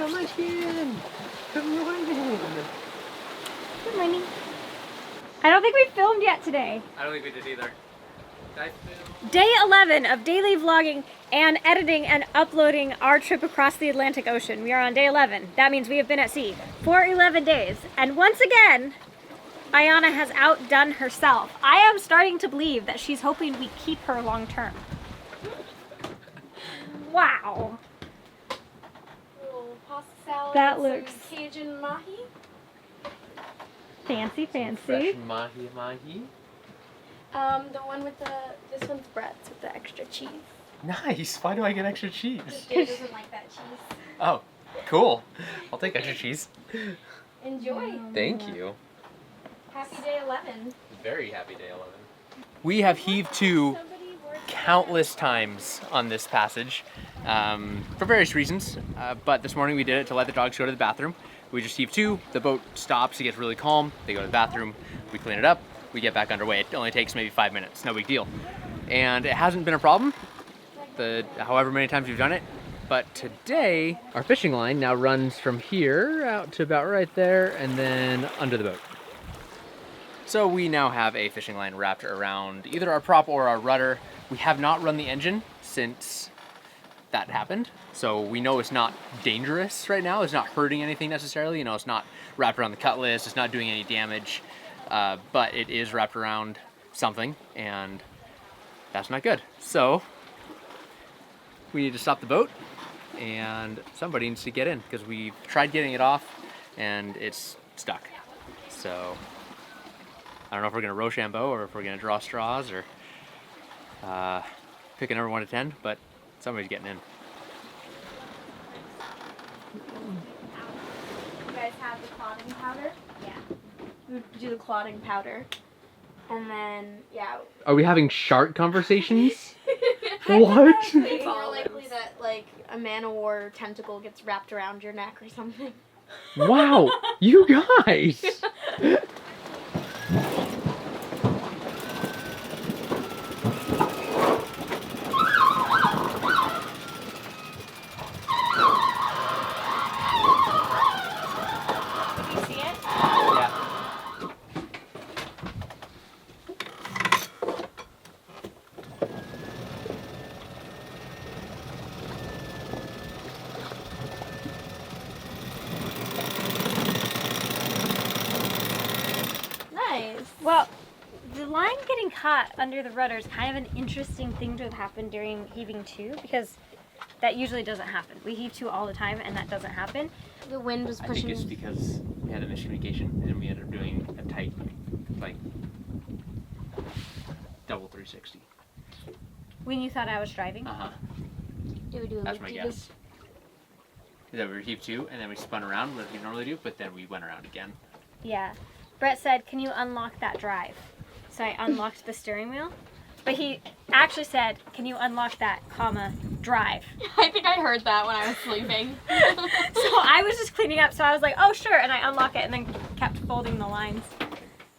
Mamachen! Good morning! Good morning. I don't think we filmed yet today. I don't think we did either. Did I film? Day 11 of daily vlogging and editing and uploading our trip across the Atlantic Ocean. We are on day 11. That means we have been at sea for 11 days. And once again, Ayana has outdone herself. I am starting to believe that she's hoping we keep her long term. Wow. Little pasta salad. That with looks some Cajun mahi. fancy, fancy. Fresh mahi. The one with this one's breads with the extra cheese. Nice! Why do I get extra cheese? Dave doesn't like that cheese. Oh, cool. I'll take extra cheese. Enjoy. Thank you. Happy day 11. Very happy day 11. We have heaved to countless times on this passage for various reasons, but this morning we did it to let the dogs go to the bathroom. We just heave to, the boat stops, it gets really calm, they go to the bathroom, we clean it up, we get back underway. It only takes maybe 5 minutes, no big deal. And it hasn't been a problem, however many times we've done it, but today our fishing line now runs from here out to about right there and then under the boat. So we now have a fishing line wrapped around either our prop or our rudder. We have not run the engine since that happened, so we know it's not dangerous right now. It's not hurting anything necessarily. You know, it's not wrapped around the cutlass. It's not doing any damage, but it is wrapped around something, and that's not good. So we need to stop the boat, and somebody needs to get in because we've tried getting it off, and it's stuck. So I don't know if we're gonna Rochambeau or if we're gonna draw straws or pick a number 1 to 10, but somebody's getting in. You guys have the clotting powder? Yeah. We do the clotting powder. And then, yeah. Are we having shark conversations? What? It's more likely that, like, a man-o-war tentacle gets wrapped around your neck or something. Wow, you guys! Well, the line getting caught under the rudder is kind of an interesting thing to have happened during heaving to, because that usually doesn't happen. We heave to all the time and that doesn't happen. The wind was pushing. I think it's because we had a miscommunication and we ended up doing a tight, like, double 360. When you thought I was driving? Uh-huh. Did we do That's my guess. That we heaved to and then we spun around like we normally do, but then we went around again. Yeah. Brett said, "Can you unlock that drive?" So I unlocked the steering wheel. But he actually said, "Can you unlock that, drive?" I think I heard that when I was sleeping. So I was just cleaning up, so I was like, "Oh, sure," and I unlock it and then kept folding the lines.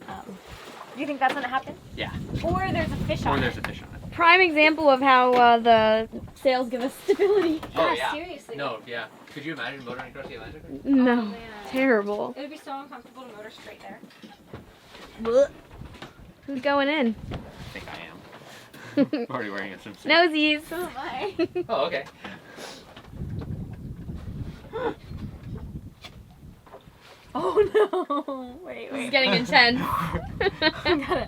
Do you think that's gonna happen? Yeah. Or there's a fish on it. Or there's a fish on it. Prime example of how the sails give us stability. Oh, yeah. Seriously. No, yeah. Could you imagine motoring across the Atlantic? No. Oh, man. Terrible. It would be so uncomfortable to motor straight there. Who's going in? I think I am. I'm already wearing a swimsuit. Nosies. So am I. Oh, okay. Oh no! Wait. This is getting intense. I gotta.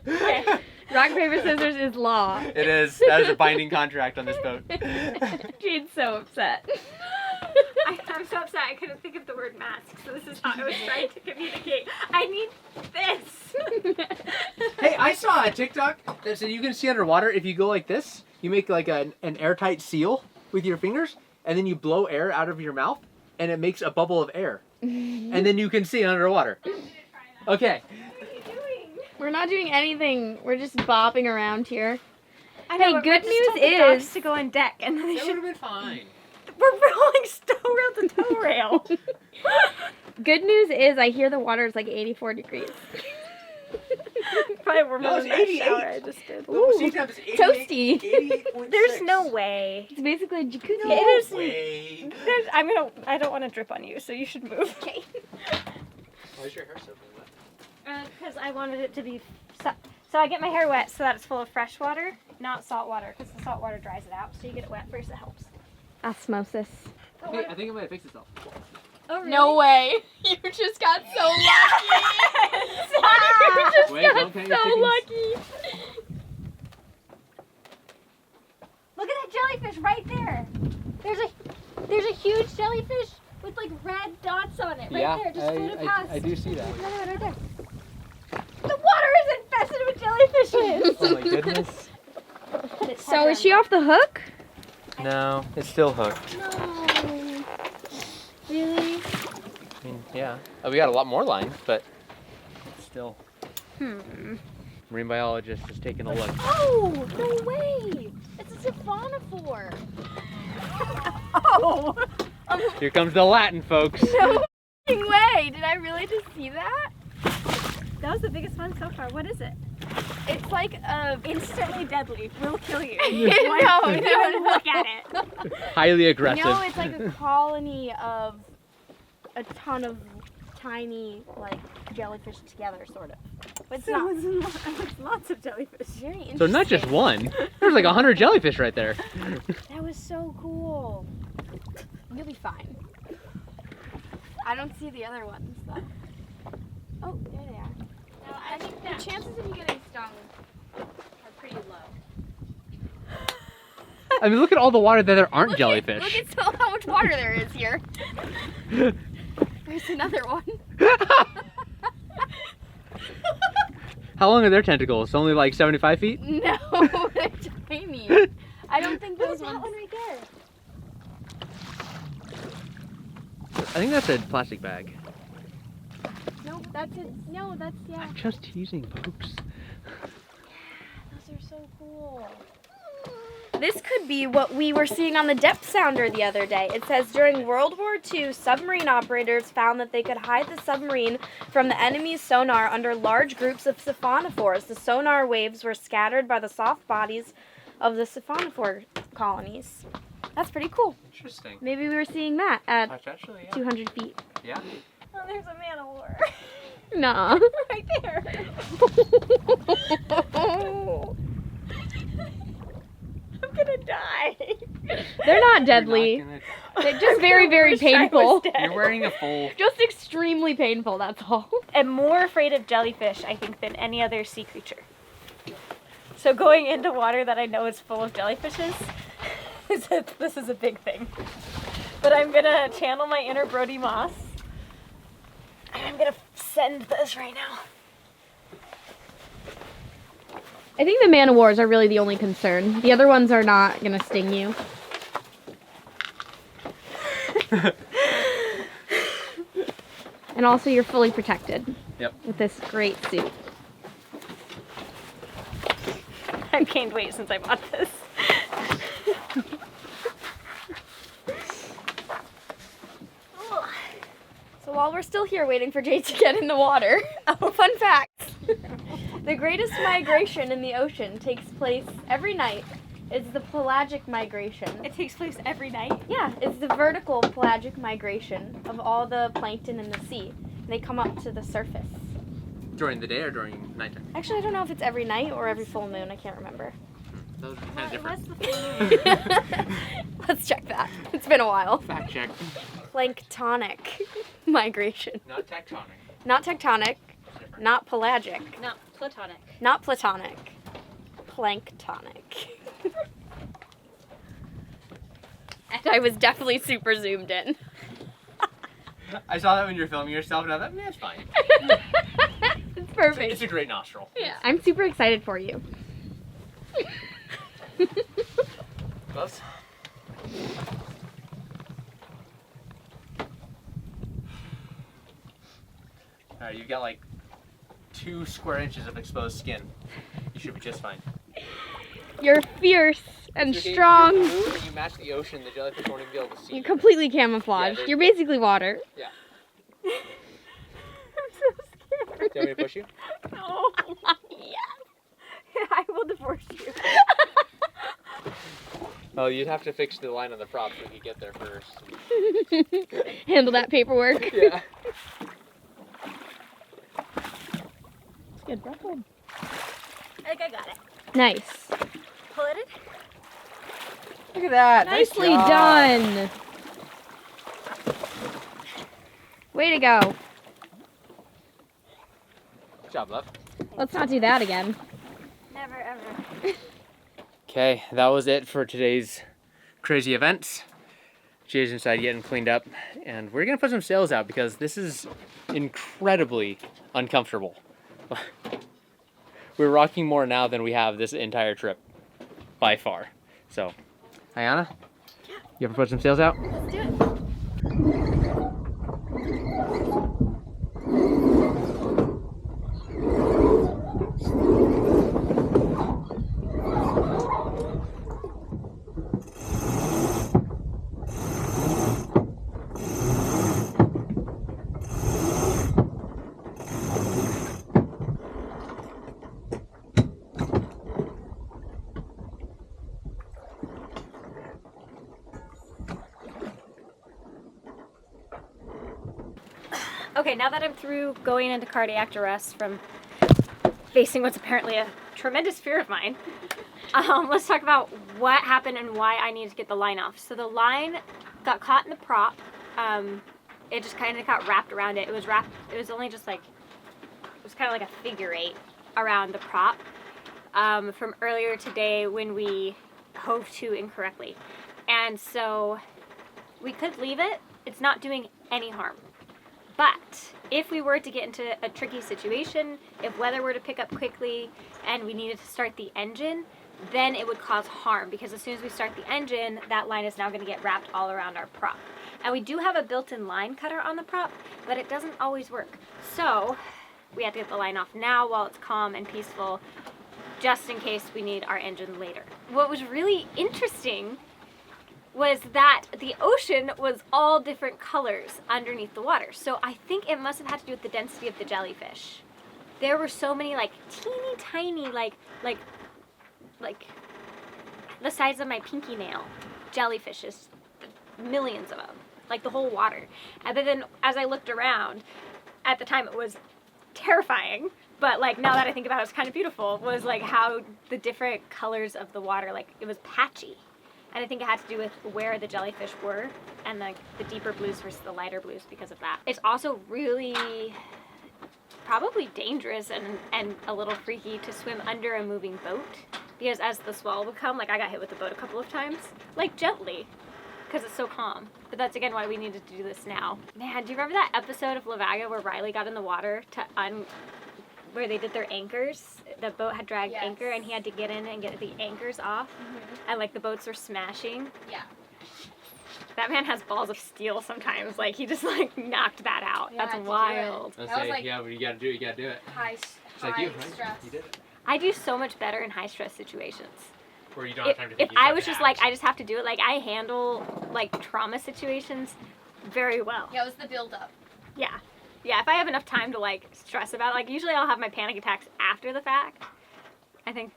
Okay. Rock, paper, scissors is law. It is. That is a binding contract on this boat. She's so upset. I'm so upset I couldn't think of the word mask, so this is how I was trying to communicate. I need this! Hey, I saw a TikTok that said you can see underwater if you go like this. You make like an airtight seal with your fingers, and then you blow air out of your mouth, and it makes a bubble of air. And then you can see underwater. Okay. What are you doing? We're not doing anything. We're just bopping around here. I know, Hey, but good Brett just told news the dogs is- to go on deck, and then they That would should. have been fine. We're rolling stow around the tow rail. Good news is I hear the water is like 84 degrees. probably warmer No, than it's that 88. shower I just did. The sea temp is 88, Toasty. 88.6. There's no way. It's basically a jacuzzi. No. It is- way. I don't want to drip on you, so you should move. Okay. Why is your hair soaking wet? Because I wanted it to be, so I get my hair wet so that it's full of fresh water, not salt water, because the salt water dries it out. So you get it wet first, it helps. Osmosis. I think it might have fixed itself. Oh, really? No way. You just got so lucky. You just Wait, got don't count your so chickens. lucky. Look at that jellyfish right there. There's a huge jellyfish with like red dots on it right there. Just floated past. I do see that. Another one right there. The water is infested with jellyfishes. Oh my goodness. So is she off the hook? No, it's still hooked. No. Really? I mean, yeah. We got a lot more lines, but it's still. Marine biologist is taking a look. Oh, no way. It's a siphonophore. Oh. Here comes the Latin, folks. No way. Did I really just see that? That was the biggest one so far. What is it? It's like a... Instantly deadly. Will kill you. No, Don't look at it. Highly aggressive. No, it's like a colony of a ton of tiny, like, jellyfish together, sort of. But it's not Lots of jellyfish. very interesting. So not just one. There's like 100 jellyfish right there. That was so cool. You'll be fine. I don't see the other ones, though. Oh, there they are. No, I think the chances of you getting stung are pretty low. I mean, look at all the water that there aren't jellyfish. Look at how much water there is here. There's another one. How long are their tentacles? Only like 75 feet? No, they're tiny. I don't think those That ones. one right there. I think that's a plastic bag. No, that's it. No, that's yeah. I'm just teasing, folks. Those are so cool. This could be what we were seeing on the depth sounder the other day. It says during World War II, submarine operators found that they could hide the submarine from the enemy's sonar under large groups of siphonophores. The sonar waves were scattered by the soft bodies of the siphonophore colonies. That's pretty cool. Interesting. Maybe we were seeing that at Actually, yeah. 200 feet. Yeah. Oh, there's a man of war. Nah. Right there. I'm gonna die. They're not deadly. They're just very, very wish I was painful. dead. You're wearing a full. Just extremely painful, that's all. I'm more afraid of jellyfish, I think, than any other sea creature. So going into water that I know is full of jellyfishes, this is a big thing. But I'm gonna channel my inner Brody Moss. And I'm gonna send this right now. I think the man-o-wars are really the only concern. The other ones are not gonna sting you. And also you're fully protected. Yep. With this great suit. I've gained weight since I bought this. So while we're still here waiting for Jade to get in the water, fun fact. The greatest migration in the ocean takes place every night. It's the pelagic migration. It takes place every night. Yeah, it's the vertical pelagic migration of all the plankton in the sea. They come up to the surface. During the day or during nighttime? Actually, I don't know if it's every night or every full moon. I can't remember. Those are kind of What's different. the Let's check that. It's been a while. Fact check. Planktonic migration. Not tectonic. Not tectonic, Different. not pelagic, No, platonic. not platonic. Planktonic. And I was definitely super zoomed in. I saw that when you were filming yourself, and I thought, it's fine. It's perfect. It's a great nostril. Yeah. I'm super excited for you. Gloves? Alright, you've got like 2 square inches of exposed skin. You should be just fine. You're fierce and So strong. You move and you match the ocean, the jellyfish won't even be able to see You're you. completely camouflaged. Yeah, You're basically water. Yeah. I'm so scared. Do you want me to push you? No. Yeah. force you. Oh, you'd have to fix the line on the prop so we could get there first. Handle that paperwork. Yeah. It's good buckled. I think I got it. Nice. Pull it in. Look at that. Nicely nice job. done. Way to go. Good job, love. Let's not do that again. Never ever. Okay, that was it for today's crazy events. Jay's inside getting cleaned up, and we're gonna put some sails out because this is incredibly uncomfortable. We're rocking more now than we have this entire trip, by far. So, Ayana, you ever put some sails out? Let's do it. Okay, now that I'm through going into cardiac arrest from facing what's apparently a tremendous fear of mine, let's talk about what happened and why I needed to get the line off. So the line got caught in the prop. It just kind of got wrapped around it. It was only just like, it was kind of like a figure eight around the prop from earlier today when we hove to incorrectly. And so we could leave it. It's not doing any harm. But if we were to get into a tricky situation, if weather were to pick up quickly and we needed to start the engine, then it would cause harm because as soon as we start the engine, that line is now going to get wrapped all around our prop. And we do have a built-in line cutter on the prop, but it doesn't always work. So we have to get the line off now while it's calm and peaceful, just in case we need our engine later. What was really interesting was that the ocean was all different colors underneath the water. So I think it must have had to do with the density of the jellyfish. There were so many like teeny tiny, like the size of my pinky nail jellyfishes, millions of them, like the whole water. And then as I looked around, at the time it was terrifying, but like now that I think about it, it's kind of beautiful, was like how the different colors of the water, like it was patchy. And I think it had to do with where the jellyfish were and like the deeper blues versus the lighter blues because of that. It's also really probably dangerous and a little freaky to swim under a moving boat because as the swell would come, like I got hit with the boat a couple of times, like gently, because it's so calm. But that's again why we needed to do this now. Man, do you remember that episode of Lavaga where Riley got in the water to where they did their anchors? The boat had dragged anchor and he had to get in and get the anchors off. And like the boats were smashing. Yeah. That man has balls of steel sometimes. Like he just like knocked that out. Yeah, That's wild. Let's That was say, like- yeah, but you gotta do it, you gotta do it. High Just like you, right? stress. You did it. I do so much better in high stress situations. Where you don't have time to If think. I was just like, I just have to do it, like I handle like trauma situations very well. Yeah, it was the build up. Yeah. Yeah, if I have enough time to like stress about it, like usually I'll have my panic attacks after the fact. I think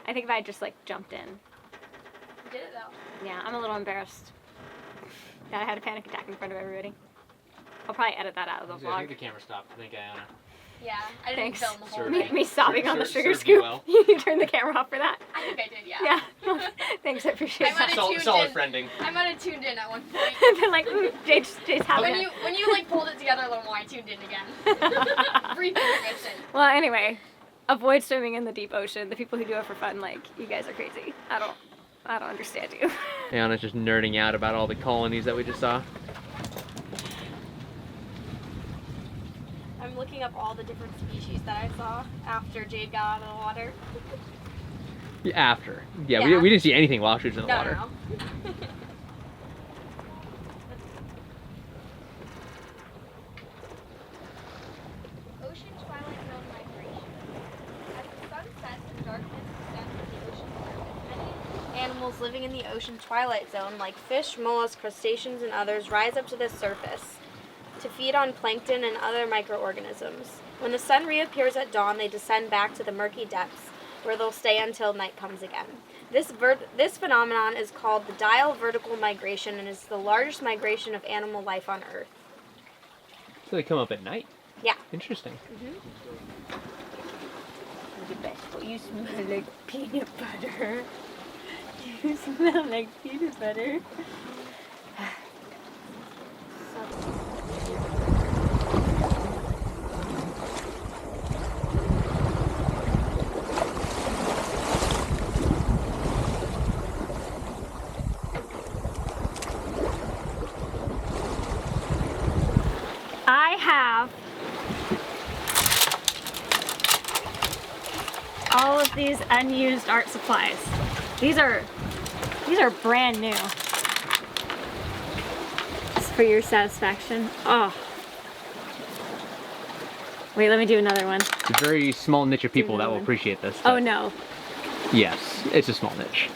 if I just like jumped in. You did it though. Yeah, I'm a little embarrassed that I had a panic attack in front of everybody. I'll probably edit that out of the I think vlog. the camera stopped. I think Ayana. Yeah, I didn't Thanks. film the whole Sure. thing. Me sobbing on the sugar Served you scoop. well. You turned the camera off for that. I think I did, yeah. Yeah. Thanks, I appreciate I might that. have tuned Solid in. friending. I might have tuned in at one point. They're like, Jay's having When you like pulled it together a little more, I tuned in again. Brief intermission. Well, anyway, avoid swimming in the deep ocean. The people who do it for fun, like, you guys are crazy. I don't understand you. Ayana's just nerding out about all the colonies that we just saw. I'm looking up all the different species that I saw after Jade got out of the water. Yeah, after. Yeah, Yeah. We didn't see anything while she was in the No, water. no. Ocean twilight zone migration. As the sun sets and darkness descends on the ocean surface, many animals living in the ocean twilight zone, like fish, mollusks, crustaceans, and others, rise up to the surface to feed on plankton and other microorganisms. When the sun reappears at dawn, they descend back to the murky depths, where they'll stay until night comes again. This phenomenon is called the diel vertical migration and is the largest migration of animal life on Earth. So they come up at night? Yeah. Interesting. You smell like peanut butter. You smell like peanut butter. I have all of these unused art supplies. These are brand new. It's for your satisfaction. Oh. Wait, let me do another one. It's a very small niche of people that will appreciate this. Oh no. Yes, it's a small niche.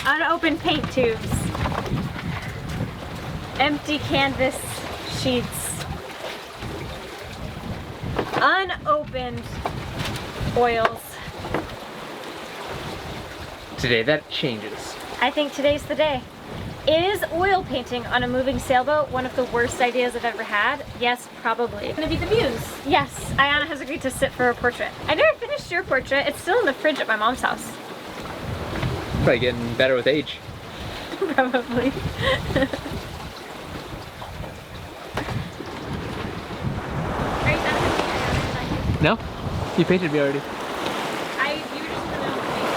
Unopened paint tubes. Empty canvas sheets. Unopened oils. Today that changes. I think today's the day. Is oil painting on a moving sailboat one of the worst ideas I've ever had? Yes, probably. Gonna be the muse. Yes, Ayana has agreed to sit for a portrait. I never finished your portrait. It's still in the fridge at my mom's house. Probably getting better with age. Probably. Are you done with me? No? You painted me already. You were just in the middle of me.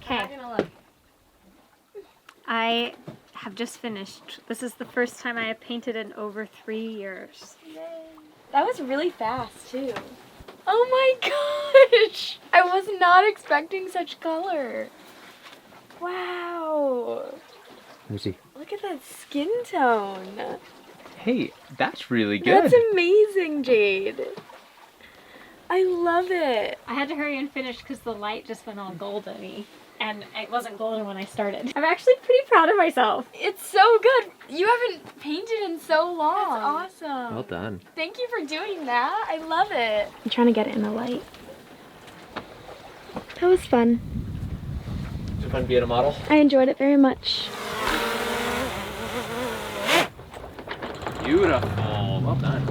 Okay. I have just finished. This is the first time I have painted in over 3 years. That was really fast too. Oh my gosh! I was not expecting such color. Wow. Let me see. Look at that skin tone. Hey, that's really good. That's amazing, Jade. I love it. I had to hurry and finish because the light just went all golden-y. And it wasn't golden when I started. I'm actually pretty proud of myself. It's so good. You haven't painted in so long. That's awesome. Well done. Thank you for doing that. I love it. I'm trying to get it in the light. That was fun. Was it fun being a model? I enjoyed it very much. Beautiful. Well done.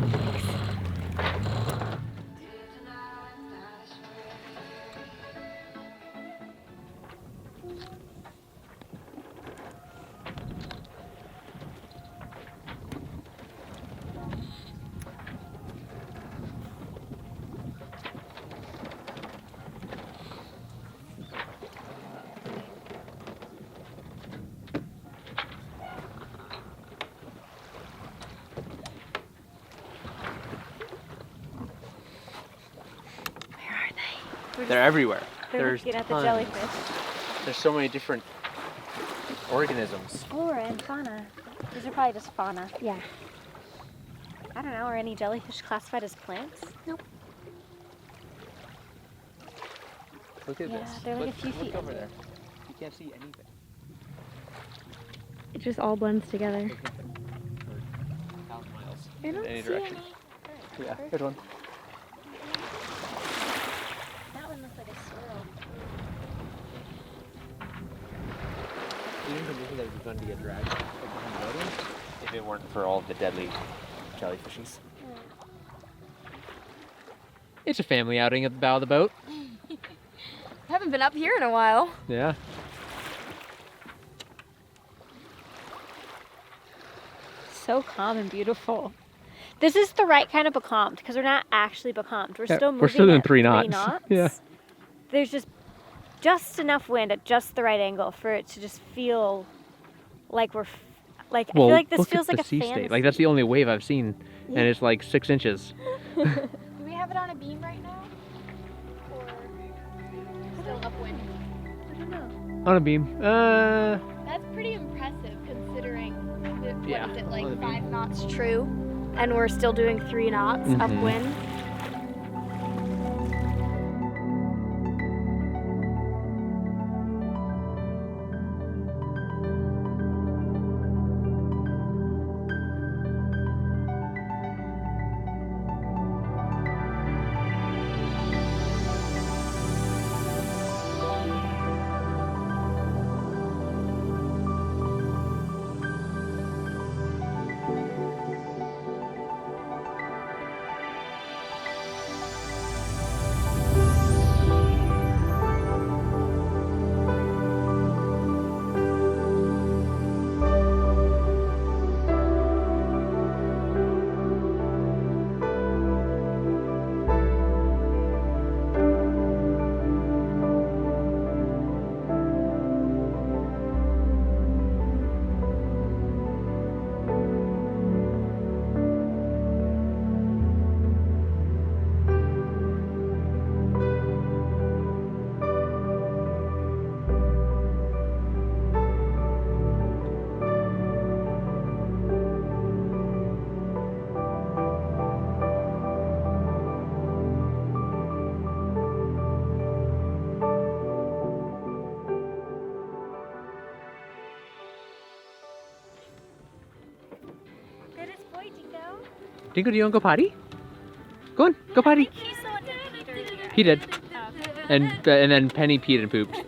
They're everywhere. They're There's looking at the tons. jellyfish. There's so many different organisms. Flora and fauna. These are probably just fauna. Yeah. I don't know, are any jellyfish classified as plants? Nope. Look at Yeah, this. they're like Look, a few feet look over under. there. You can't see anything. It just all blends together. For 1,000 miles I in don't any see direction. any. Yeah, good one. That one looks looks like a swirl. Do you think that would be fun to get dragged if it weren't for all of the deadly jellyfishes? It's a family outing at the bow of the boat. Haven't been up here in a while. Yeah. So calm and beautiful. This is the right kind of becalmed because we're not actually becalmed. We're still moving. We're still doing at 3 knots. Yeah. There's just enough wind at just the right angle for it to just feel like we're I feel like this feels like a sea fantasy. state. Like that's the only wave I've seen, and it's like 6 inches. Do we have it on a beam right now? Or still upwind? I don't know. On a beam. That's pretty impressive considering what is it, like 5 knots true? And we're still doing 3 knots upwind. Dingo, do you want to go potty? Go on, go potty. He did. And then Penny peed and pooped.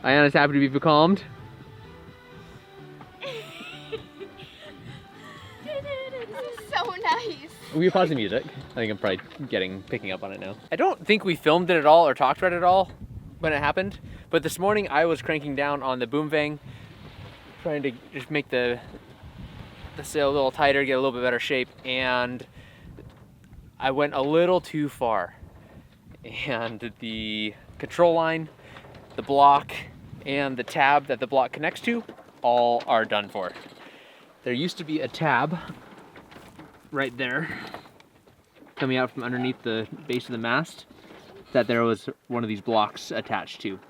Ayana's happy to be becalmed. This is so nice. Will you pause the music? I think I'm probably picking up on it now. I don't think we filmed it at all or talked about it at all when it happened. But this morning I was cranking down on the boom vang, trying to just make the sail a little tighter, get a little bit better shape, and I went a little too far. And the control line, the block, and the tab that the block connects to all are done for. There used to be a tab right there coming out from underneath the base of the mast that there was one of these blocks attached to.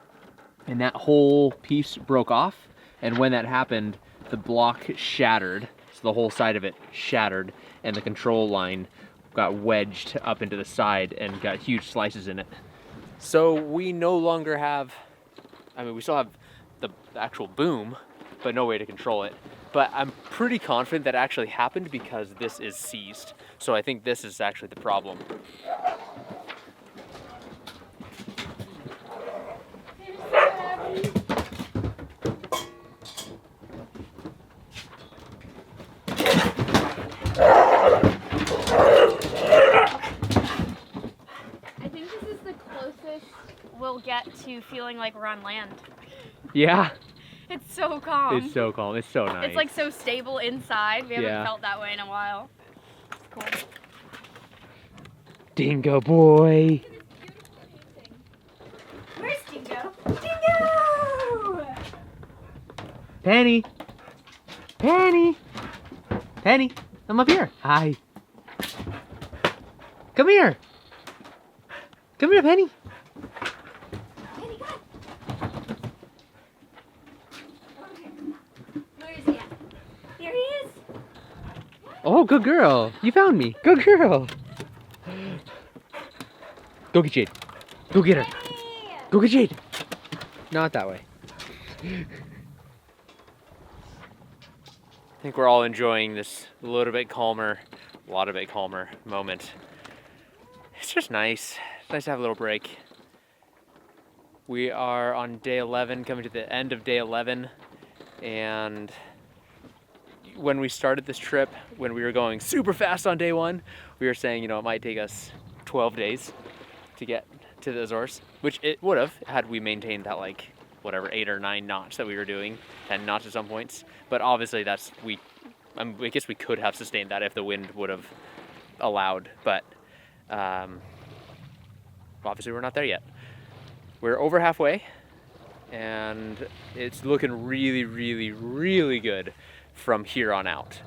And that whole piece broke off, and when that happened, the block shattered. So the whole side of it shattered, and the control line got wedged up into the side and got huge slices in it. So we no longer have, we still have the actual boom, but no way to control it. But I'm pretty confident that actually happened because this is seized. So I think this is actually the problem. We'll get to feeling like we're on land. Yeah. It's so calm. It's so calm. It's so nice. It's like so stable inside. We haven't felt that way in a while. It's cool. Dingo boy. Where's Dingo? Dingo! Penny. Penny. Penny. I'm up here. Hi. Come here. Come here, Penny. Oh, good girl. You found me. Good girl. Go get Jade. Go get her. Go get Jade. Not that way. I think we're all enjoying this a lot of bit calmer moment. It's just nice It's nice to have a little break. We are on day 11, coming to the end of day 11, and when we started this trip, when we were going super fast on day 1, we were saying, you know, it might take us 12 days to get to the Azores, which it would have had we maintained that, like, whatever, 8 or 9 knots that we were doing, 10 knots at some points. But obviously I guess we could have sustained that if the wind would have allowed, but obviously we're not there yet. We're over halfway, and it's looking really, really, really good from here on out.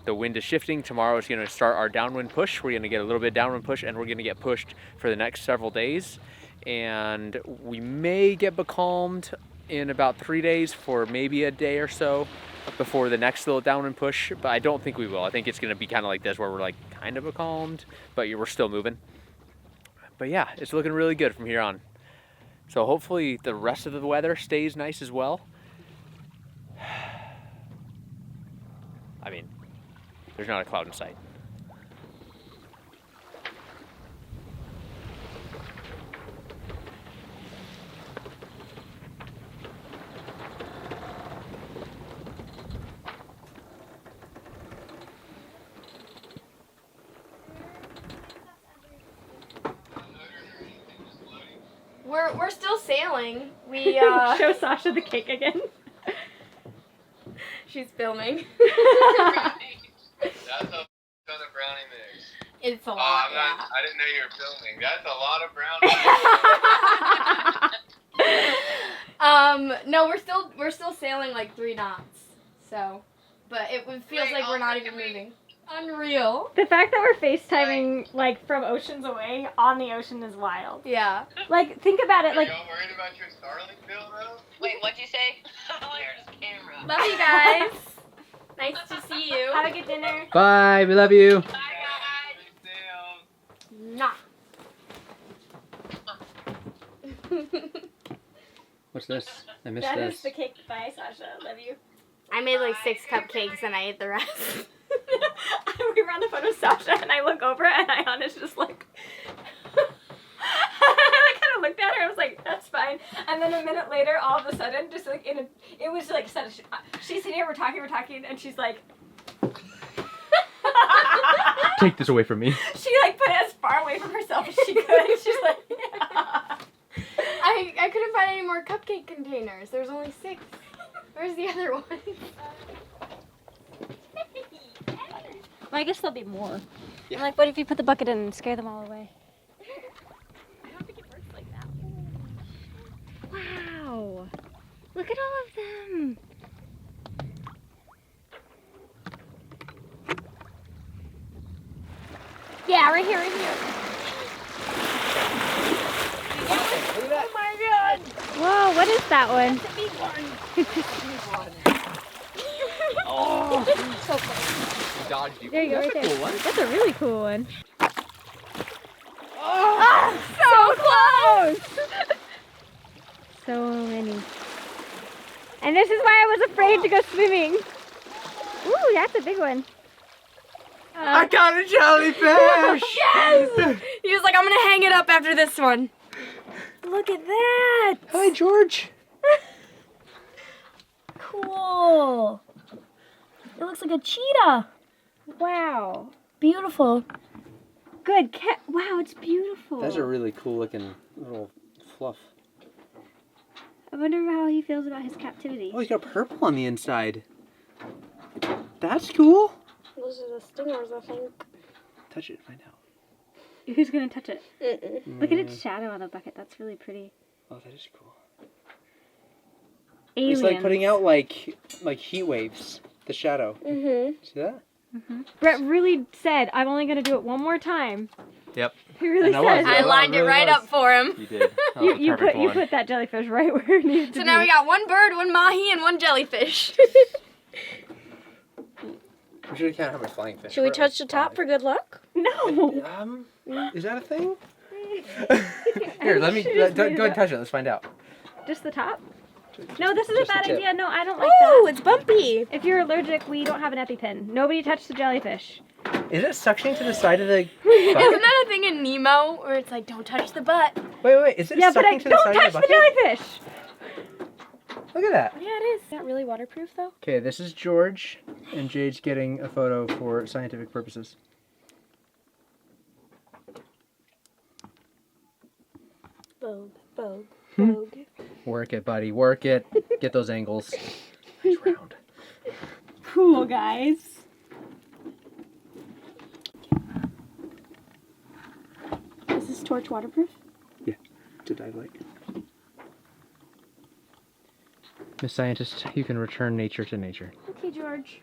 The wind is shifting. Tomorrow is going to start our downwind push. We're going to get a little bit of downwind push, and we're going to get pushed for the next several days. And we may get becalmed in about 3 days for maybe a day or so before the next little downwind push, but I don't think we will. I think it's going to be kind of like this, where we're like kind of becalmed, but we're still moving. But yeah, it's looking really good from here on. So hopefully the rest of the weather stays nice as well. I mean, there's not a cloud in sight. We're still sailing. We Show Sasha the cake again. She's filming. That's a ton of brownie mix. It's a lot. I didn't know you were filming. That's a lot of brownie. No, we're still sailing like 3 knots. So, but it feels like we're not even moving. Unreal. The fact that we're FaceTiming like from oceans away on the ocean is wild. Yeah. Like, think about it. Are Like, y'all worried about your Starlink bill, though? Wait, what'd you say? There's a camera. Love you guys. Nice to see you. have a good dinner. Bye, we love you. Bye, guys. Mwah. What's this? I missed That this. is the cake by Sasha. Love you. I made like 6 cupcakes and I ate the rest. We were on the phone with Sasha, and I look over, and Ayana's just like. I kind of looked at her. I was like, "That's fine." And then a minute later, all of a sudden, just like it was like such. She's sitting here, we're talking, and she's like. Take this away from me. She like put it as far away from herself as she could. She's like, yeah. I couldn't find any more cupcake containers. There's only 6. Where's the other one? Well, I guess there'll be more. Yeah. I'm like, what if you put the bucket in and scare them all away? I don't think it works like that. Wow. Look at all of them. Yeah, right here, right here. Oh my god. Whoa, what is that one? It's a big one. Oh, So funny. dodged you. There you go, That's right a there. cool one. That's a really cool one. Oh, So close! So many. And this is why I was afraid to go swimming. Ooh, that's a big one. I got a jellyfish! yes! He was like, I'm gonna hang it up after this one. Look at that! Hi, George. Cool. It looks like a cheetah. Wow. Beautiful. Good cat. Wow, it's beautiful. That's a really cool looking little fluff. I wonder how he feels about his captivity. Oh, he's got purple on the inside. That's cool. Those are the stingers, I think. Touch it, find out. Who's gonna touch it? Look at Mm. its shadow on the bucket. That's really pretty. Oh, that is cool. Aliens. It's like putting out like heat waves. The shadow. Mm-hmm. See that? Brett really said, "I'm only gonna do it one more time." Yep. He really And I was. said. I Yeah, lined it it really right was. up for him. You did. You put that jellyfish right where it needed to So be. now we got 1 bird, 1 mahi, and 1 jellyfish. We should count how much flying fish. Should we We're at, touch like, the top 5. for good luck? No. Is that a thing? Here, let me. Should Go just leave ahead and touch it. Let's find out. Just the top? No, this is a Just the bad tip. idea. No, I don't like Oh, that. it's bumpy. If you're allergic, we don't have an EpiPen. Nobody touch the jellyfish. Is it suctioning to the side of the Isn't bucket? that a thing in Nemo where it's like, don't touch the butt? Wait. Is it Yeah, but suctioning to the don't side touch of the the bucket? jellyfish! Look at that. Yeah, it is. Is that really waterproof though? Okay, this is George, and Jade's getting a photo for scientific purposes. Vogue. Work it, buddy. Work it. Get those angles. Nice round. Cool, guys. Is this torch waterproof? To dive like. Miss Scientist, you can return nature to nature. Okay, George.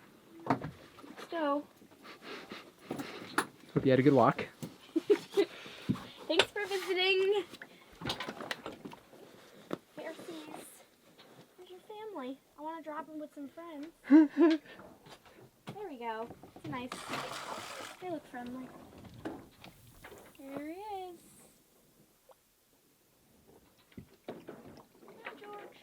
Let's go. Hope you had a good walk. Thanks for visiting. Mercies. Where's your family? I want to drop him with some friends. There we go. It's nice. They look friendly. There he is. Hi, George.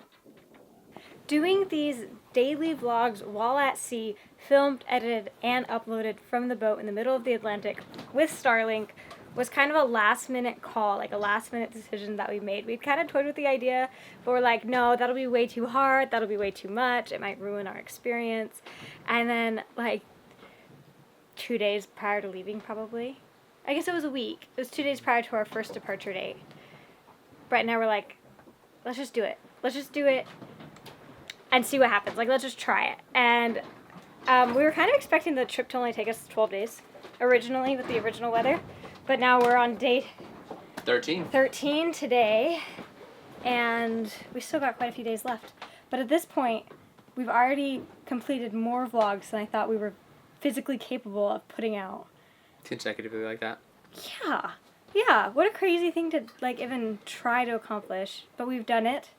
Doing these daily vlogs while at sea, filmed, edited, and uploaded from the boat in the middle of the Atlantic with Starlink was kind of a last minute call, like a last minute decision that we made. We kind of toyed with the idea, but we're like, no, that'll be way too hard, that'll be way too much, it might ruin our experience. And then like 2 days prior to leaving, probably, I guess it was a week, it was 2 days prior to our first departure date, Brett and I were like, let's just do it and see what happens. Like, let's just try it. And we were kind of expecting the trip to only take us 12 days originally with the original weather, but now we're on day 13 today, and we still got quite a few days left. But at this point, we've already completed more vlogs than I thought we were physically capable of putting out. Consecutively like that? Yeah, what a crazy thing to like even try to accomplish, but we've done it,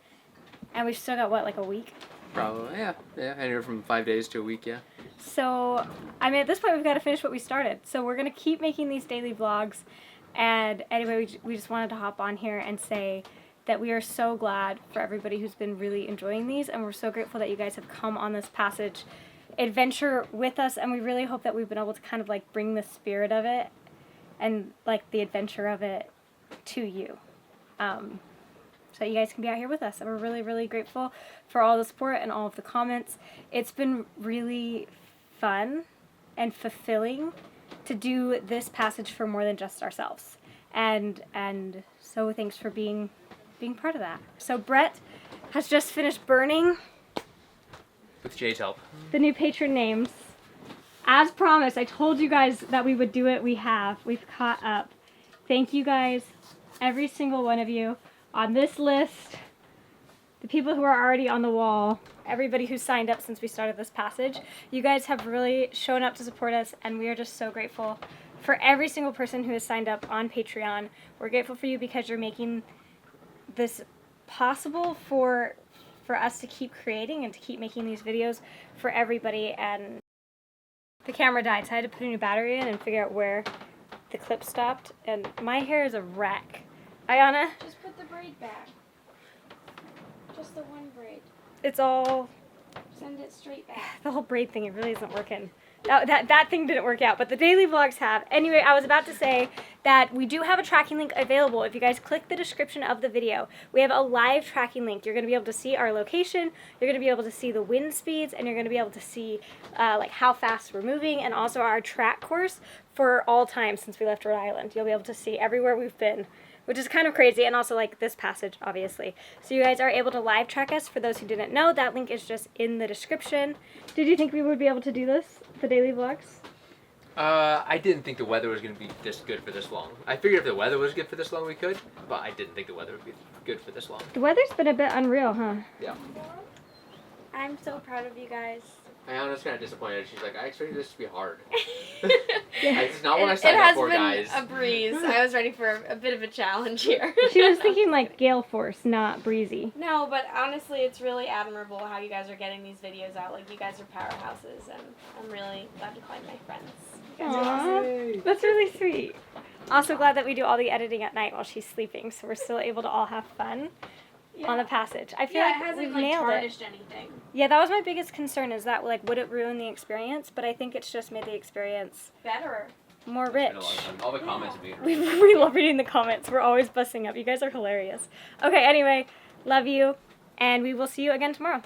and we've still got, what, like a week? Probably, yeah. Anywhere from 5 days to a week, yeah. So, I mean, at this point, we've got to finish what we started. So we're going to keep making these daily vlogs. And anyway, we just wanted to hop on here and say that we are so glad for everybody who's been really enjoying these. And we're so grateful that you guys have come on this passage adventure with us. And we really hope that we've been able to kind of like bring the spirit of it and like the adventure of it to you. So that you guys can be out here with us. And we're really, really grateful for all the support and all of the comments. It's been really fun and fulfilling to do this passage for more than just ourselves. And so thanks for being part of that. So Brett has just finished burning With Jade's help. the new patron names. As promised, I told you guys that we would do it. We've caught up. Thank you guys, every single one of you on this list, the people who are already on the wall, everybody who's signed up since we started this passage. You guys have really shown up to support us, and we are just so grateful for every single person who has signed up on Patreon. We're grateful for you because you're making this possible for us to keep creating and to keep making these videos for everybody. And the camera died, so I had to put a new battery in and figure out where the clip stopped, and my hair is a wreck. Ayana? Just put the braid back. Just the one braid. It's all, Send it straight back. the whole braid thing, it really isn't working. That thing didn't work out, but the daily vlogs have. Anyway, I was about to say that we do have a tracking link available. If you guys click the description of the video, we have a live tracking link. You're going to be able to see our location, you're going to be able to see the wind speeds, and you're going to be able to see like how fast we're moving, and also our track course for all time since we left Rhode Island. You'll be able to see everywhere we've been, which is kind of crazy, and also like this passage, obviously. So you guys are able to live track us. For those who didn't know, that link is just in the description. Did you think we would be able to do this, the daily vlogs? I didn't think the weather was going to be this good for this long. I figured if the weather was good for this long, we could, but I didn't think the weather would be good for this long. The weather's been a bit unreal, huh? Yeah. I'm so proud of you guys. Ayana's kind of disappointed. She's like, I expected this to be hard. It's not what I It signed up has for, been guys. a breeze. I was ready for a bit of a challenge here. She was thinking like gale force, not breezy. No, but honestly, it's really admirable how you guys are getting these videos out. Like, you guys are powerhouses, and I'm really glad to find my friends. You guys are awesome. Aww, that's really sweet. Also glad that we do all the editing at night while she's sleeping, so we're still able to all have fun. on the passage. I feel Yeah, like it hasn't we've like nailed tarnished it. anything. Yeah, that was my biggest concern, is that like would it ruin the experience? But I think it's just made the experience Better. more rich. Been a lot of fun. All the comments have been We love reading the comments. We're always busting up. You guys are hilarious. Okay, anyway, love you, and we will see you again tomorrow.